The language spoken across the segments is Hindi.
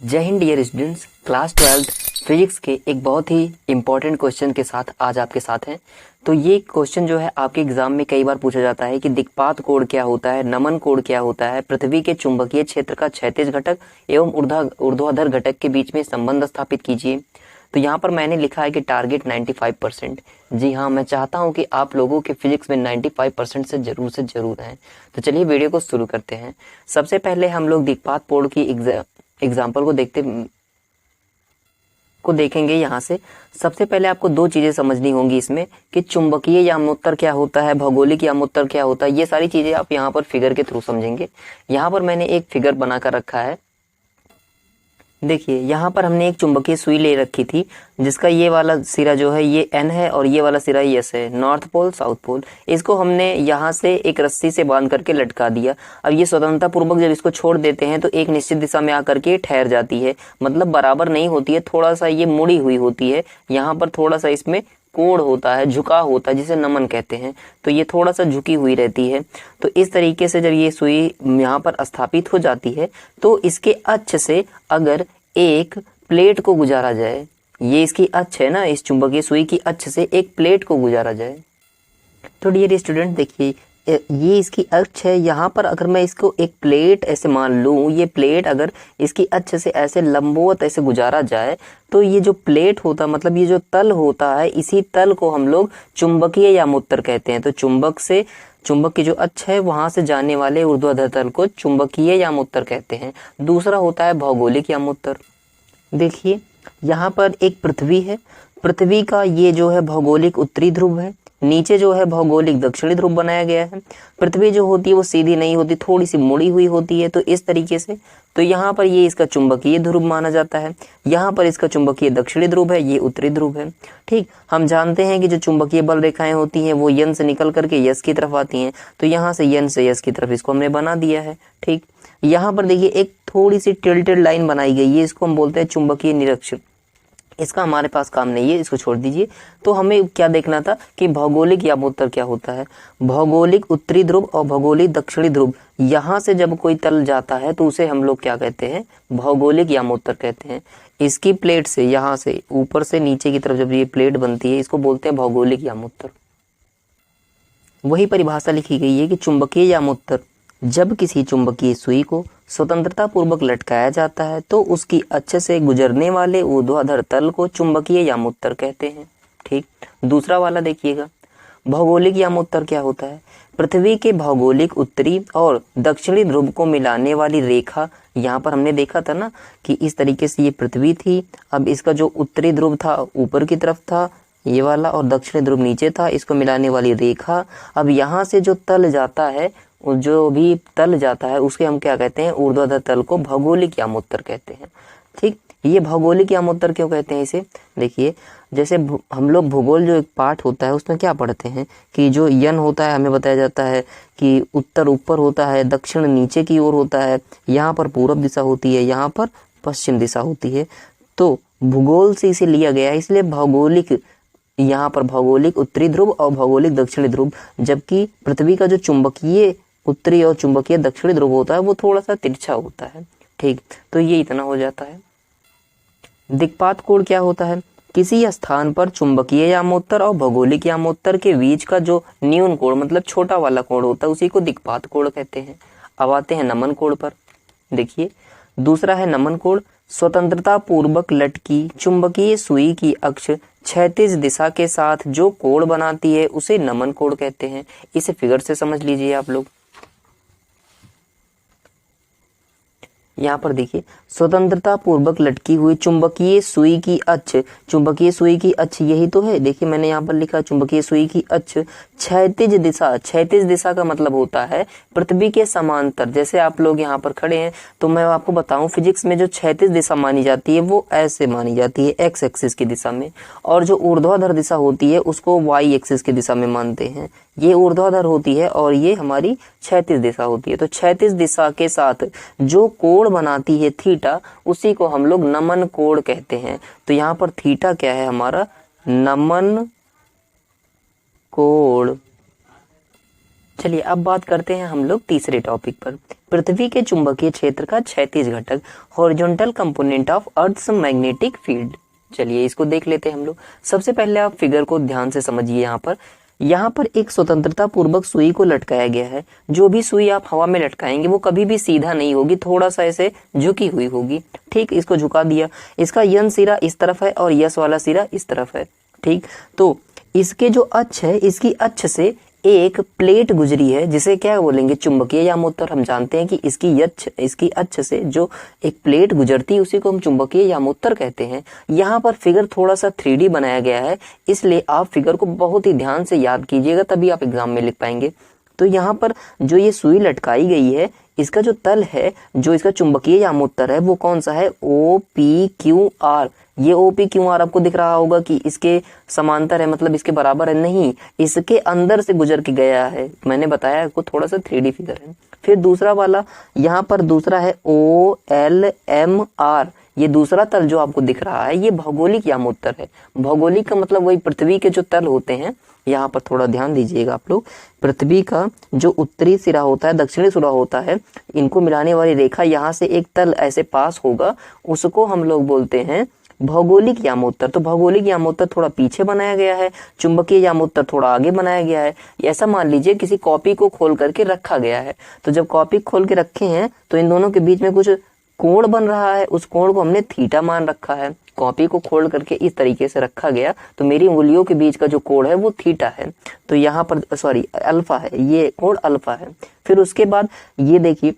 जय हिंद डियर स्टूडेंट्स, क्लास 12 फिजिक्स के एक बहुत ही इंपॉर्टेंट क्वेश्चन के साथ आज आपके साथ हैं। तो ये क्वेश्चन जो है आपके एग्जाम में कई बार पूछा जाता है कि दिक्पात कोण क्या होता है, नमन कोण क्या होता है, पृथ्वी के चुंबकीय क्षेत्र का क्षैतिज घटक एवं ऊर्ध्वाधर घटक के बीच में संबंध स्थापित कीजिए। तो यहाँ पर मैंने लिखा है कि टारगेट 95%। जी हाँ, मैं चाहता हूँ कि आप लोगों के फिजिक्स में 95% से जरूर हैं। तो चलिए वीडियो को शुरू करते हैं। सबसे पहले हम लोग दिक्पात कोण की एग्जाम्पल को देखेंगे। यहाँ से सबसे पहले आपको दो चीजें समझनी होंगी इसमें कि चुंबकीय यामोत्तर क्या होता है, भौगोलिक यामोत्तर क्या होता है। ये सारी चीजें आप यहाँ पर फिगर के थ्रू समझेंगे। यहाँ पर मैंने एक फिगर बनाकर रखा है। देखिए, यहाँ पर हमने एक चुंबकीय सुई ले रखी थी जिसका ये वाला सिरा जो है ये एन है और ये वाला सिरा एस है, नॉर्थ पोल साउथ पोल। इसको हमने यहाँ से एक रस्सी से बांध करके लटका दिया। अब ये स्वतंत्रता पूर्वक जब इसको छोड़ देते हैं तो एक निश्चित दिशा में आकर के ठहर जाती है, मतलब बराबर नहीं होती है, थोड़ा सा ये मुड़ी हुई होती है। यहाँ पर थोड़ा सा इसमें कोण होता है, झुकाव होता है, जिसे नमन कहते हैं। तो ये थोड़ा सा झुकी हुई रहती है। तो इस तरीके से जब ये सुई यहाँ पर स्थापित हो जाती है तो इसके अक्ष से अगर एक प्लेट को गुजारा जाए, ये इसकी अक्ष है ना, इस चुंबकीय सुई की अक्ष से एक प्लेट को गुजारा जाए तो डियर स्टूडेंट देखिए, ये इसकी अक्ष है। यहाँ पर अगर मैं इसको एक प्लेट ऐसे मान लूँ, ये प्लेट अगर इसकी अक्ष से ऐसे लंबवत ऐसे गुजारा जाए तो ये जो प्लेट होता मतलब ये जो तल होता है, इसी तल को हम लोग चुंबकीय यामोत्तर कहते हैं। तो चुंबक की जो अक्ष है वहां से जाने वाले ऊर्ध्वाधर तल को चुंबकीय यामोत्तर कहते हैं। दूसरा होता है भौगोलिक यामोत्तर। देखिए, यहाँ पर एक पृथ्वी है। पृथ्वी का ये जो है भौगोलिक उत्तरी ध्रुव है, नीचे जो है भौगोलिक दक्षिणी ध्रुव बनाया गया है। पृथ्वी जो होती है वो सीधी नहीं होती, थोड़ी सी मुड़ी हुई होती है। तो इस तरीके से तो यहाँ पर ये इसका चुंबकीय ध्रुव माना जाता है, यहाँ पर इसका चुंबकीय दक्षिणी ध्रुव है, ये उत्तरी ध्रुव है। ठीक, हम जानते हैं कि जो चुंबकीय बल रेखाएं होती हैं वो यन से निकल करके यस की तरफ आती हैं। तो यहाँ से यन से यस की तरफ इसको हमने बना दिया है। ठीक, यहाँ पर देखिए एक थोड़ी सी टिल्टेड लाइन बनाई गई है, इसको हम बोलते हैं चुंबकीय निरक्षक। इसका हमारे पास काम नहीं है, इसको छोड़ दीजिए। तो हमें क्या देखना था कि भौगोलिक यामोत्तर क्या होता है। भौगोलिक उत्तरी ध्रुव और भौगोलिक दक्षिणी ध्रुव, यहाँ से जब कोई तल जाता है तो उसे हम लोग क्या कहते हैं, भौगोलिक यामोत्तर कहते हैं। इसकी प्लेट से यहाँ से ऊपर से नीचे की तरफ जब ये प्लेट बनती है इसको बोलते हैं भौगोलिक यामोत्तर। वही परिभाषा लिखी गई है कि चुंबकीय यामोत्तर, जब किसी चुंबकीय सुई को स्वतंत्रता पूर्वक लटकाया जाता है तो उसकी अक्ष से गुजरने वाले ऊर्ध्वाधर तल को चुंबकीय यामोत्तर कहते हैं। ठीक, दूसरा वाला देखिएगा, भौगोलिक यामोत्तर क्या होता है। पृथ्वी के भौगोलिक उत्तरी और दक्षिणी ध्रुव को मिलाने वाली रेखा, यहाँ पर हमने देखा था ना कि इस तरीके से ये पृथ्वी थी, अब इसका जो उत्तरी ध्रुव था ऊपर की तरफ था ये वाला और दक्षिणी ध्रुव नीचे था, इसको मिलाने वाली रेखा। अब यहाँ से जो तल जाता है, जो भी तल जाता है उसके हम क्या कहते हैं, ऊर्ध्वाधर तल को भौगोलिक यामोत्तर कहते हैं। ठीक, ये भौगोलिक यामोत्तर क्यों कहते हैं इसे, देखिए जैसे हम लोग भूगोल जो एक पाठ होता है उसमें क्या पढ़ते हैं कि जो यन होता है हमें बताया जाता है कि उत्तर ऊपर होता है, दक्षिण नीचे की ओर होता है, यहाँ पर पूरब दिशा होती है, यहाँ पर पश्चिम दिशा होती है। तो भूगोल से इसे लिया गया है, इसलिए भौगोलिक, यहाँ पर भौगोलिक उत्तरी ध्रुव और भौगोलिक दक्षिणी ध्रुव, जबकि पृथ्वी का जो चुंबकीय उत्तरी और चुंबकीय दक्षिणी ध्रुव होता है वो थोड़ा सा तिरछा होता है। ठीक, तो ये इतना हो जाता है। दिक्पात कोण क्या होता है, किसी स्थान पर चुंबकीय यामोत्तर और भौगोलिक यामोत्तर के बीच का जो न्यून कोण मतलब छोटा वाला कोण होता है उसी को दिक्पात कोण कहते हैं। अब आते हैं नमन कोण पर। देखिए, दूसरा है नमन कोण। स्वतंत्रता पूर्वक लटकी चुंबकीय सुई की अक्ष क्षैतिज दिशा के साथ जो कोण बनाती है उसे नमन कोण कहते हैं। इसे फिगर से समझ लीजिए आप लोग। यहाँ पर देखिए, स्वतंत्रता पूर्वक लटकी हुई चुंबकीय सुई की अक्ष, चुंबकीय सुई की अक्ष यही तो है। देखिए मैंने यहाँ पर लिखा चुंबकीय सुई की अक्ष क्षैतिज दिशा। क्षैतिज दिशा का मतलब होता है पृथ्वी के समांतर। जैसे आप लोग यहाँ पर खड़े हैं तो मैं आपको बताऊं, फिजिक्स में जो क्षैतिज दिशा मानी जाती है वो ऐसे मानी जाती है, एक्स एक्सिस की दिशा में, और जो ऊर्ध्वाधर दिशा होती है उसको वाई एक्सिस की दिशा में मानते हैं। ये ऊर्ध्वाधर होती है और ये हमारी क्षैतिज दिशा होती है। तो क्षैतिज दिशा के साथ जो कोण बनाती है थीटा, उसी को हम लोग नमन कोण कहते हैं। तो यहाँ पर थीटा क्या है हमारा, नमन कोण। चलिए अब बात करते हैं हम लोग तीसरे टॉपिक पर, पृथ्वी के चुंबकीय क्षेत्र का क्षैतिज घटक, horizontal component of earth's magnetic field. चलिए इसको देख लेते हैं हम लोग। सबसे पहले आप फिगर को ध्यान से समझिए। यहाँ पर एक स्वतंत्रता पूर्वक सुई को लटकाया गया है। जो भी सुई आप हवा में लटकाएंगे वो कभी भी सीधा नहीं होगी, थोड़ा सा ऐसे झुकी हुई होगी। ठीक, इसको झुका दिया। इसका यन सिरा इस तरफ है और यस वाला सिरा इस तरफ है। ठीक, तो इसके जो अक्ष है, इसकी अक्ष से एक प्लेट गुजरी है जिसे क्या बोलेंगे, चुंबकीय यामोत्तर। हम जानते हैं कि इसकी अक्ष से जो एक प्लेट गुजरती है उसी को हम चुंबकीय यामोत्तर कहते हैं। यहाँ पर फिगर थोड़ा सा 3D बनाया गया है, इसलिए आप फिगर को बहुत ही ध्यान से याद कीजिएगा, तभी आप एग्जाम में लिख पाएंगे। तो यहाँ पर जो ये सुई लटकाई गई है, इसका जो तल है, जो इसका चुंबकीय यामोत्तर है, वो कौन सा है, OPQR। ये OPQR आपको दिख रहा होगा कि इसके समांतर है, मतलब इसके बराबर है, नहीं, इसके अंदर से गुजर के गया है। मैंने बताया आपको, थोड़ा सा 3D फिगर है। फिर दूसरा वाला, यहाँ पर दूसरा है OLMR। ये दूसरा तल जो आपको दिख रहा है, ये भौगोलिक यामोत्तर है। भौगोलिक का मतलब वही पृथ्वी के जो तल होते हैं। यहाँ पर थोड़ा ध्यान दीजिएगा आप लोग। पृथ्वी का जो उत्तरी सिरा होता है, दक्षिणी सिरा होता है, इनको मिलाने वाली रेखा, यहाँ से एक तल ऐसे पास होगा, उसको हम लोग बोलते हैं भौगोलिक यामोत्तर। तो भौगोलिक यामोत्तर थोड़ा पीछे बनाया गया है, चुंबकीय यामोत्तर थोड़ा आगे बनाया गया है। ऐसा मान लीजिए किसी कॉपी को खोल करके रखा गया है। तो जब कॉपी खोल के रखे हैं तो इन दोनों के बीच में कुछ कोण बन रहा है, उस कोण को हमने थीटा मान रखा है। कॉपी को खोल करके इस तरीके से रखा गया, तो मेरी उंगलियों के बीच का जो कोण है वो थीटा है। तो यहाँ पर अल्फा है, ये कोण अल्फा है। फिर उसके बाद ये देखिए,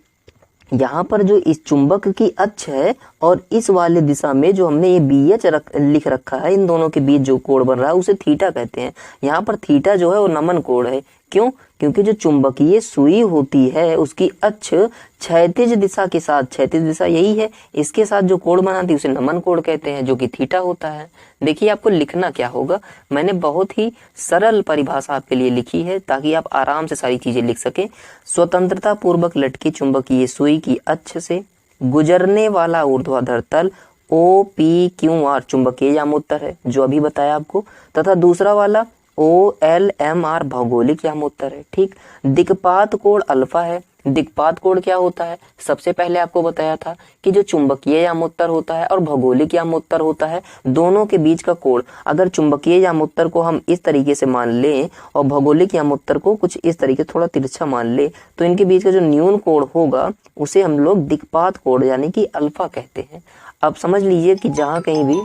यहाँ पर जो इस चुंबक की अक्ष है और इस वाले दिशा में जो हमने ये BH लिख रखा है, इन दोनों के बीच जो कोण बन रहा है उसे थीटा कहते हैं। यहाँ पर थीटा जो है वो नमन कोण है। क्यों? क्योंकि जो चुंबकीय सुई होती है उसकी अक्ष क्षैतिज दिशा के साथ, क्षैतिज दिशा यही है, इसके साथ जो कोण बनाती है उसे नमन कोण कहते हैं, जो कि थीटा होता है। देखिए आपको लिखना क्या होगा, मैंने बहुत ही सरल परिभाषा आपके लिए लिखी है ताकि आप आराम से सारी चीजें लिख सकें। स्वतंत्रता पूर्वक लटकी चुंबकीय सुई की अक्ष से गुजरने वाला ऊर्ध्वाधर तल OPQR चुंबकीय यामोत्तर है, जो अभी बताया आपको, तथा दूसरा वाला OLMR भौगोलिक यामोत्तर है। ठीक, दिक्पात कोण अल्फा है। दिक्पात कोण क्या होता है, सबसे पहले आपको बताया था कि जो चुंबकीय यामोत्तर होता है और भौगोलिक यामोत्तर होता है, दोनों के बीच का कोण, अगर चुंबकीय यामोत्तर को हम इस तरीके से मान लें और भौगोलिक यामोत्तर को कुछ इस तरीके थोड़ा तिरछा मान ले, तो इनके बीच का जो न्यून कोण होगा उसे हम लोग दिक्पात कोण यानी कि अल्फा कहते हैं। अब समझ लीजिए कि जहां कहीं भी,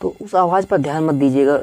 तो उस आवाज पर ध्यान मत दीजिएगा,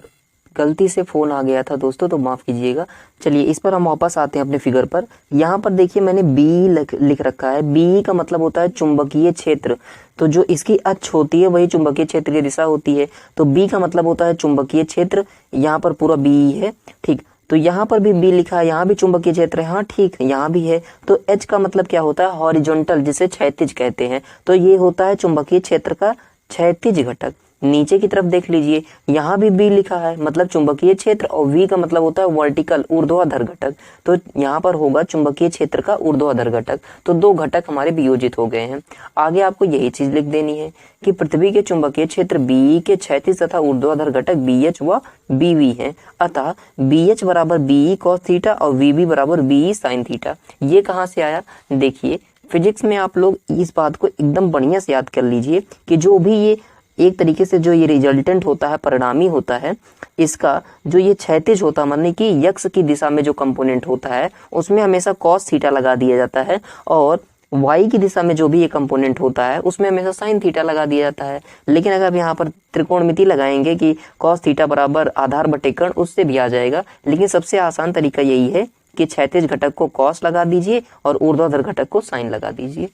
गलती से फोन आ गया था दोस्तों, तो माफ कीजिएगा। चलिए इस पर हम वापस आते हैं अपने फिगर पर। यहाँ पर देखिए मैंने B लिख रखा है। B का मतलब होता है चुंबकीय क्षेत्र। तो जो इसकी अक्ष होती है वही चुंबकीय क्षेत्र की दिशा होती है। तो B का मतलब होता है चुंबकीय क्षेत्र। यहाँ पर पूरा B है। ठीक, तो यहाँ पर भी B लिखा है, यहाँ भी चुंबकीय क्षेत्र है। हाँ ठीक, यहाँ भी है। तो H का मतलब क्या होता है, हॉरिजॉन्टल, जिसे क्षैतिज कहते हैं। तो ये होता है चुंबकीय क्षेत्र का क्षैतिज घटक। नीचे की तरफ देख लीजिए, यहाँ भी B लिखा है, मतलब चुंबकीय क्षेत्र, और V का मतलब होता है वर्टिकल, ऊर्ध्वाधर घटक। तो यहाँ पर होगा चुंबकीय क्षेत्र का ऊर्ध्वाधर घटक। तो दो घटक हमारे वियोजित हो गए हैं। आगे आपको यही चीज लिख देनी है कि पृथ्वी के चुंबकीय क्षेत्र BE के क्षैतिज तथा ऊर्ध्वाधर घटक BH व BV हैं। अतः BH बराबर BE cos थीटा और VB बराबर BE sin थीटा। ये कहाँ से आया, देखिए फिजिक्स में आप लोग इस बात को एकदम बढ़िया से याद कर लीजिए कि जो भी ये एक तरीके से जो ये रिजल्टेंट होता है, परिणामी होता है, इसका जो ये क्षैतिज होता है, माने कि यक्स की दिशा में जो कंपोनेंट होता है उसमें हमेशा cos थीटा लगा दिया जाता है, और y की दिशा में जो भी ये कंपोनेंट होता है उसमें हमेशा sin थीटा लगा दिया जाता है। लेकिन अगर आप यहाँ पर त्रिकोणमिति लगाएंगे कि cos थीटा बराबर आधार बटे कर्ण, उससे भी आ जाएगा। लेकिन सबसे आसान तरीका यही है कि क्षैतिज घटक को cos लगा दीजिए और ऊर्ध्वाधर घटक को sin लगा दीजिए।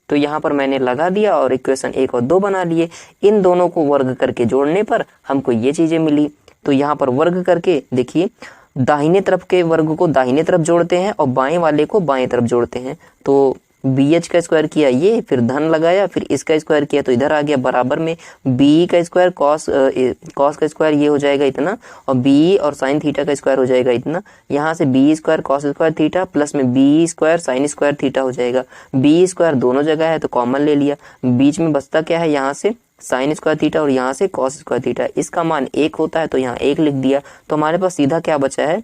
तो यहाँ पर मैंने लगा दिया और इक्वेशन 1 और 2 बना लिए। इन दोनों को वर्ग करके जोड़ने पर हमको ये चीजें मिली। तो यहाँ पर वर्ग करके देखिए, दाहिने तरफ के वर्ग को दाहिने तरफ जोड़ते हैं और बाएं वाले को बाएं तरफ जोड़ते हैं। तो BH का स्क्वायर किया ये, फिर धन लगाया, फिर इसका स्क्वायर किया तो इधर आ गया बराबर में BE का स्क्वायर, cos का स्क्वायर ये हो जाएगा इतना, और BE और sin थीटा का स्क्वायर हो जाएगा इतना। यहाँ से BE square cos square theta plus में BE square sin square theta हो जाएगा। BE स्क्वायर दोनों जगह है तो कॉमन ले लिया, बीच में बचता क्या है, यहाँ से sin स्क्वायर थीटा और यहाँ से cos स्क्वायर थीटा। इसका मान 1 होता है तो यहाँ 1 लिख दिया। तो हमारे पास सीधा क्या बचा है,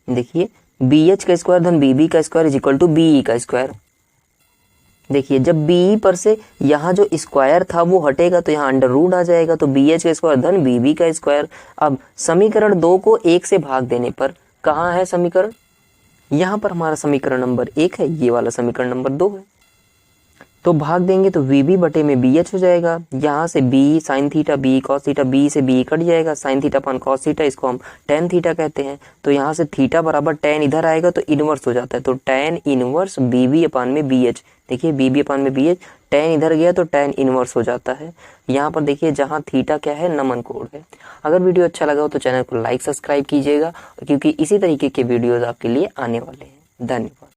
देखिए बी एच का स्क्वायर धन बी बी का square is equal to B E का स्क्वायर। देखिए जब बी पर से यहाँ जो स्क्वायर था वो हटेगा तो यहाँ अंडर रूट आ जाएगा, तो बी एच का स्क्वायर धन बी बी का स्क्वायर। अब समीकरण 2 को 1 से भाग देने पर कहाँ है समीकरण, यहाँ पर हमारा समीकरण नंबर 1 है, ये वाला समीकरण नंबर 2 है। तो भाग देंगे तो वी बी बटे में बी एच हो जाएगा। यहाँ से B sine theta B cos theta, B से बी कट जाएगा, साइन थीटा अपन कॉस थीटा, इसको हम टेन थीटा कहते हैं। तो यहाँ से थीटा बराबर टेन इधर आएगा तो इनवर्स हो जाता है, तो टेन इनवर्स बी बी अपान में बी एच। देखिए बी बी अपान में बी एच, टेन इधर गया तो टेन इनवर्स हो जाता है। यहाँ पर देखिए जहाँ थीटा क्या है, नमन कोण है। अगर वीडियो अच्छा लगा हो तो चैनल को लाइक सब्सक्राइब कीजिएगा, क्योंकि इसी तरीके के वीडियोज आपके लिए आने वाले हैं। धन्यवाद।